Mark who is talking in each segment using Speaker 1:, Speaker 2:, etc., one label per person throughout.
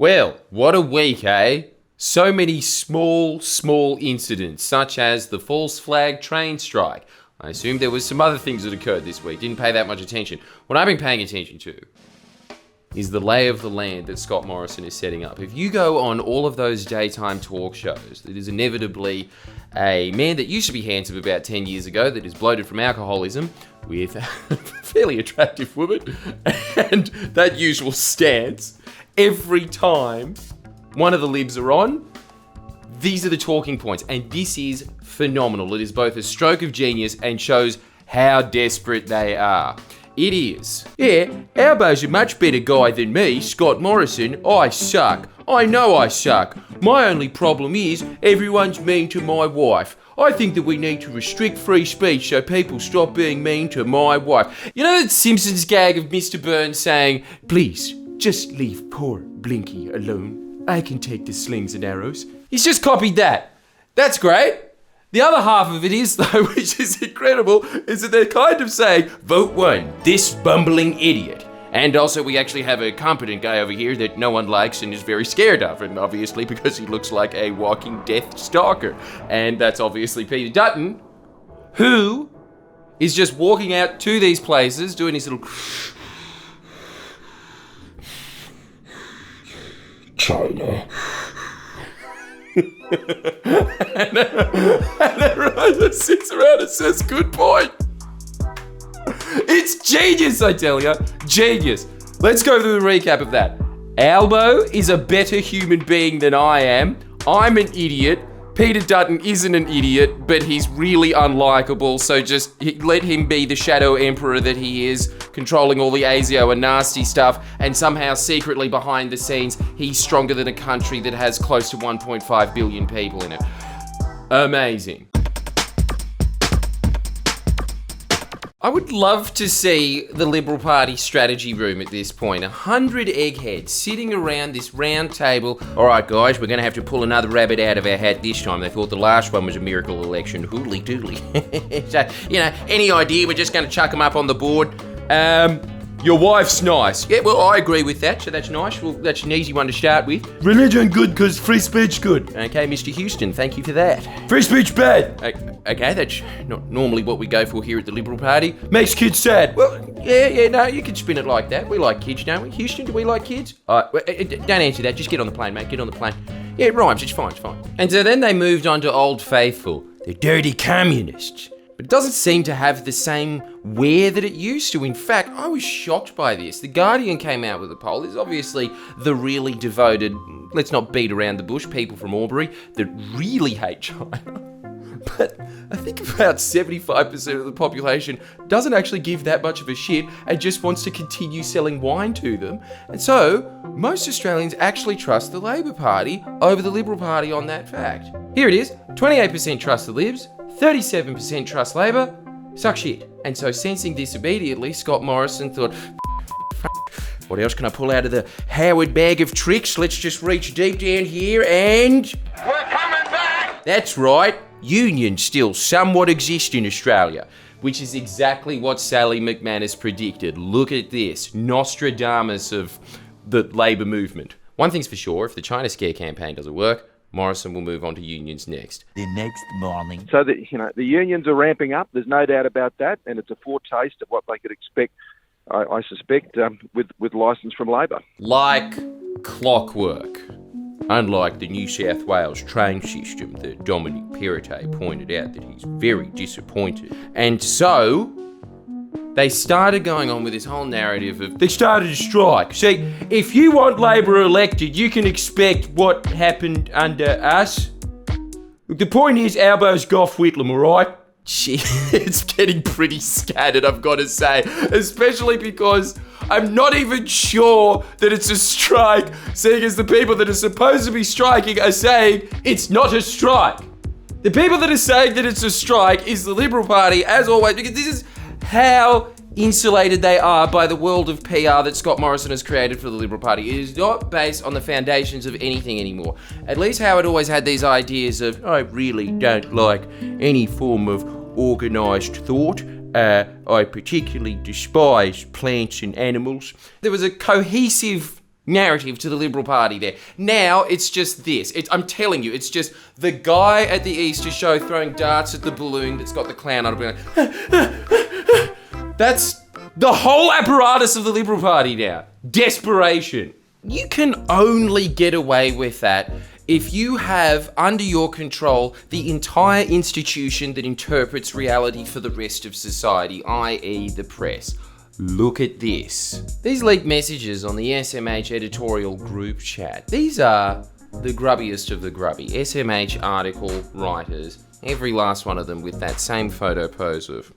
Speaker 1: Well, what a week, eh? So many small incidents, such as the false flag train strike. I assume there was some other things that occurred this week. Didn't pay that much attention. What I've been paying attention to is the lay of the land that Scott Morrison is setting up. If you go on all of those daytime talk shows, it is inevitably a man that used to be handsome about 10 years ago that is bloated from alcoholism with a fairly attractive woman and that usual stance. Every time one of the libs are on, these are the talking points, and this is phenomenal. It is both a stroke of genius and shows how desperate they are. It is. Yeah, Albo's a much better guy than me, Scott Morrison. I suck. I know I suck. My only problem is everyone's mean to my wife. I think that we need to restrict free speech so people stop being mean to my wife. You know that Simpsons gag of Mr. Burns saying, "Please, just leave poor Blinky alone. I can take the slings and arrows." He's just copied that. That's great. The other half of it is, though, which is incredible, is that they're kind of saying, vote one, this bumbling idiot. And also we actually have a competent guy over here that no one likes and is very scared of, and obviously because he looks like a walking death stalker. And that's obviously Peter Dutton, who is just walking out to these places, doing his little... China. and everyone just sits around and says, good point. It's genius, I tell you. Genius. Let's go through the recap of that. Albo is a better human being than I am. I'm an idiot. Peter Dutton isn't an idiot, but he's really unlikable, so just let him be the shadow emperor that he is, controlling all the ASIO and nasty stuff, and somehow secretly behind the scenes, he's stronger than a country that has close to 1.5 billion people in it. Amazing. I would love to see the Liberal Party strategy room at this point. 100 eggheads sitting around this round table. All right, guys, we're going to have to pull another rabbit out of our hat this time. They thought the last one was a miracle election. Hoodly doodly. So, any idea? We're just going to chuck them up on the board. Your wife's nice. Yeah, well, I agree with that, so that's nice. Well, that's an easy one to start with. Religion good because free speech good. Okay, Mr. Houston, thank you for that. Free speech bad. Okay, that's not normally what we go for here at the Liberal Party. Makes kids sad. Well, no, you can spin it like that. We like kids, don't we? Houston, do we like kids? Don't answer that. Just get on the plane, mate. Get on the plane. Yeah, it rhymes. It's fine. And so then they moved on to Old Faithful. The dirty communists. But it doesn't seem to have the same wear that it used to. In fact, I was shocked by this. The Guardian came out with a poll. There's obviously the really devoted, let's not beat around the bush, people from Albury that really hate China. But I think about 75% of the population doesn't actually give that much of a shit and just wants to continue selling wine to them. And so, most Australians actually trust the Labor Party over the Liberal Party on that fact. Here it is, 28% trust the Libs, 37% trust Labor, suck shit. And so sensing this immediately, Scott Morrison thought, what else can I pull out of the Howard bag of tricks? Let's just reach deep down here and... We're coming back! That's right, unions still somewhat exist in Australia, which is exactly what Sally McManus predicted. Look at this, Nostradamus of the Labor movement. One thing's for sure, if the China Scare campaign doesn't work, Morrison will move on to unions next.
Speaker 2: The next morning.
Speaker 3: So the unions are ramping up. There's no doubt about that, and it's a foretaste of what they could expect, I suspect, with licence from Labor.
Speaker 1: Like clockwork. Unlike the New South Wales train system that Dominic Perrottet pointed out that he's very disappointed. And so they started going on with this whole narrative of they started a strike. See, if you want Labor elected, you can expect what happened under us. Look, the point is, Albo's Gough Whitlam, alright? Gee, it's getting pretty scattered, I've got to say. Especially because I'm not even sure that it's a strike, seeing as the people that are supposed to be striking are saying it's not a strike. The people that are saying that it's a strike is the Liberal Party, as always, because this is how insulated they are by the world of PR that Scott Morrison has created for the Liberal Party. It is not based on the foundations of anything anymore. At least Howard always had these ideas of, I really don't like any form of organised thought. I particularly despise plants and animals. There was a cohesive narrative to the Liberal Party there. Now it's just this. I'm telling you, it's just the guy at the Easter show throwing darts at the balloon that's got the clown on it. That's the whole apparatus of the Liberal Party now. Desperation. You can only get away with that if you have under your control the entire institution that interprets reality for the rest of society, i.e. the press. Look at this. These leaked messages on the SMH editorial group chat. These are the grubbiest of the grubby. SMH article writers, every last one of them with that same photo pose of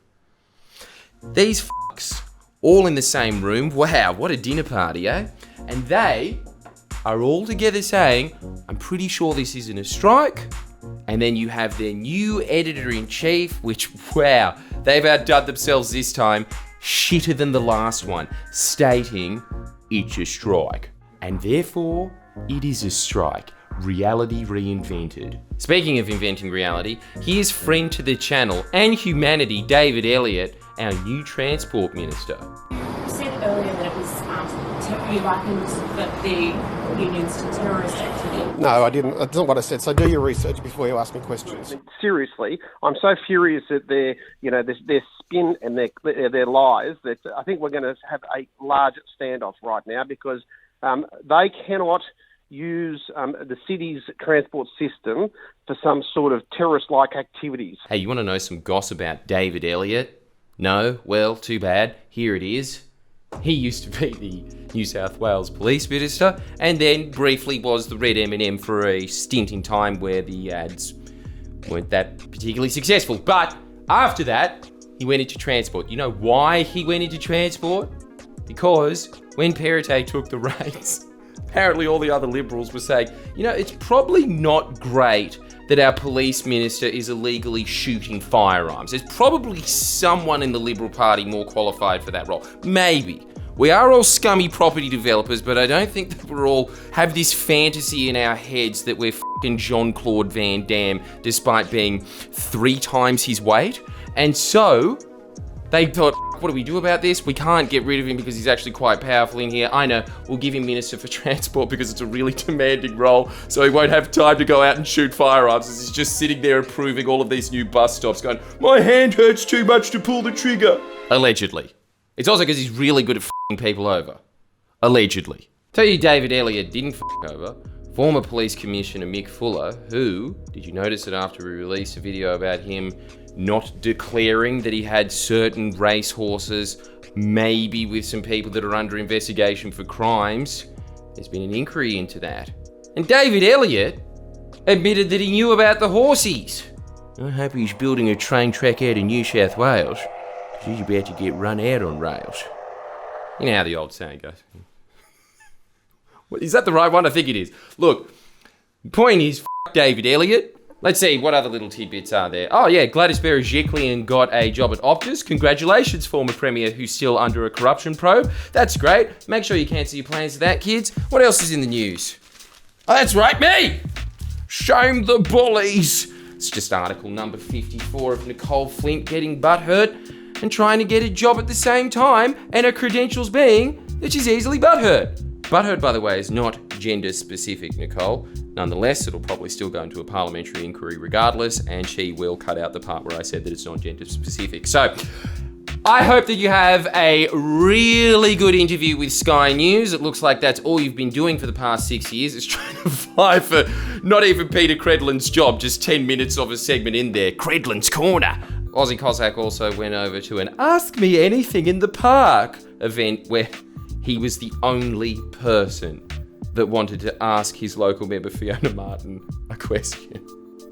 Speaker 1: these fucks all in the same room. Wow, what a dinner party, eh? And they are all together saying, I'm pretty sure this isn't a strike. And then you have their new editor-in-chief, which, wow, they've outdone themselves this time, shitter than the last one, stating it's a strike. And therefore, it is a strike. Reality reinvented. Speaking of inventing reality, here's friend to the channel and humanity, David Elliott, our new transport minister.
Speaker 2: You said earlier that it was you likened the unions to terrorist activity.
Speaker 4: No, I didn't. That's not what I said. So do your research before you ask me questions.
Speaker 5: Seriously, I'm so furious at their spin and their lies that I think we're going to have a large standoff right now because they cannot use the city's transport system for some sort of terrorist-like activities.
Speaker 1: Hey, you want to know some gossip about David Elliott? No? Well, too bad. Here it is. He used to be the New South Wales Police Minister and then briefly was the Red M&M for a stint in time where the ads weren't that particularly successful. But after that, he went into transport. You know why he went into transport? Because when Perrottet took the reins, apparently all the other Liberals were saying, you know, it's probably not great that our police minister is illegally shooting firearms. There's probably someone in the Liberal Party more qualified for that role. Maybe. We are all scummy property developers, but I don't think that we all have this fantasy in our heads that we're fucking Jean-Claude Van Damme despite being 3 times his weight. And so they thought, what do we do about this? We can't get rid of him because he's actually quite powerful in here. I know, we'll give him Minister for Transport because it's a really demanding role, so he won't have time to go out and shoot firearms as he's just sitting there approving all of these new bus stops going, my hand hurts too much to pull the trigger. Allegedly. It's also because he's really good at f***ing people over. Allegedly. Tell you David Elliott didn't f*** over. Former Police Commissioner Mick Fuller, who, did you notice that after we released a video about him not declaring that he had certain racehorses, maybe with some people that are under investigation for crimes, there's been an inquiry into that. And David Elliott admitted that he knew about the horsies. I hope he's building a train track out in New South Wales, because he's about to get run out on rails. You know how the old saying goes. Is that the right one? I think it is. Look, the point is, f*** David Elliott. Let's see, what other little tidbits are there? Oh yeah, Gladys Berejiklian got a job at Optus. Congratulations, former Premier who's still under a corruption probe. That's great. Make sure you cancel your plans for that, kids. What else is in the news? Oh, that's right, me! Shame the bullies! It's just article number 54 of Nicole Flint getting butthurt and trying to get a job at the same time, and her credentials being that she's easily butthurt. Butthurt, by the way, is not gender specific, Nicole. Nonetheless, it'll probably still go into a parliamentary inquiry regardless, and she will cut out the part where I said that it's not gender specific. So, I hope that you have a really good interview with Sky News. It looks like that's all you've been doing for the past 6 years, is trying to vie for not even Peter Credlin's job, just 10 minutes of a segment in there. Credlin's Corner. Aussie Cossack also went over to an Ask Me Anything in the Park event where he was the only person that wanted to ask his local member Fiona Martin a question.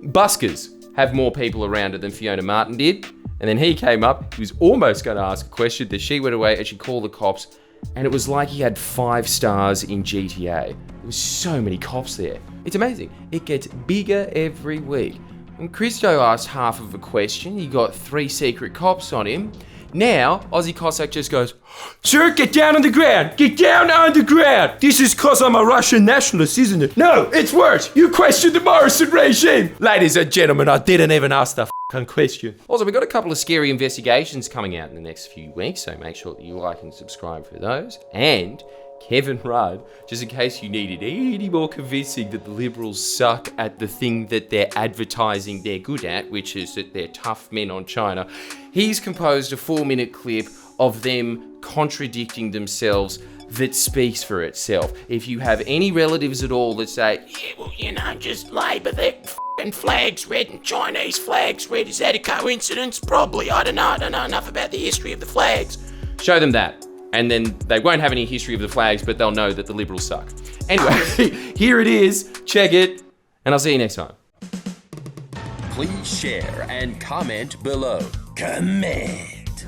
Speaker 1: Buskers have more people around it than Fiona Martin did. And then he came up, he was almost going to ask a question, then she went away and she called the cops. And it was like he had 5 stars in GTA. There was so many cops there. It's amazing. It gets bigger every week. When Christo asked half of a question, he got 3 secret cops on him. Now, Aussie Cossack just goes, sir, get down on the ground! Get down on the ground! This is cause I'm a Russian nationalist, isn't it? No, it's worse! You questioned the Morrison regime! Ladies and gentlemen, I didn't even ask the f***ing question. Also, we've got a couple of scary investigations coming out in the next few weeks, so make sure that you like and subscribe for those. And Kevin Rudd, just in case you needed any more convincing that the Liberals suck at the thing that they're advertising they're good at, which is that they're tough men on China, he's composed a 4-minute clip of them contradicting themselves that speaks for itself. If you have any relatives at all that say, yeah, well, you know, just Labor, their f***ing flag's red and Chinese flag's red, is that a coincidence? Probably, I don't know enough about the history of the flags. Show them that. And then they won't have any history of the flags, but they'll know that the Liberals suck. Anyway, here it is. Check it. And I'll see you next time.
Speaker 6: Please share and comment below. Comment.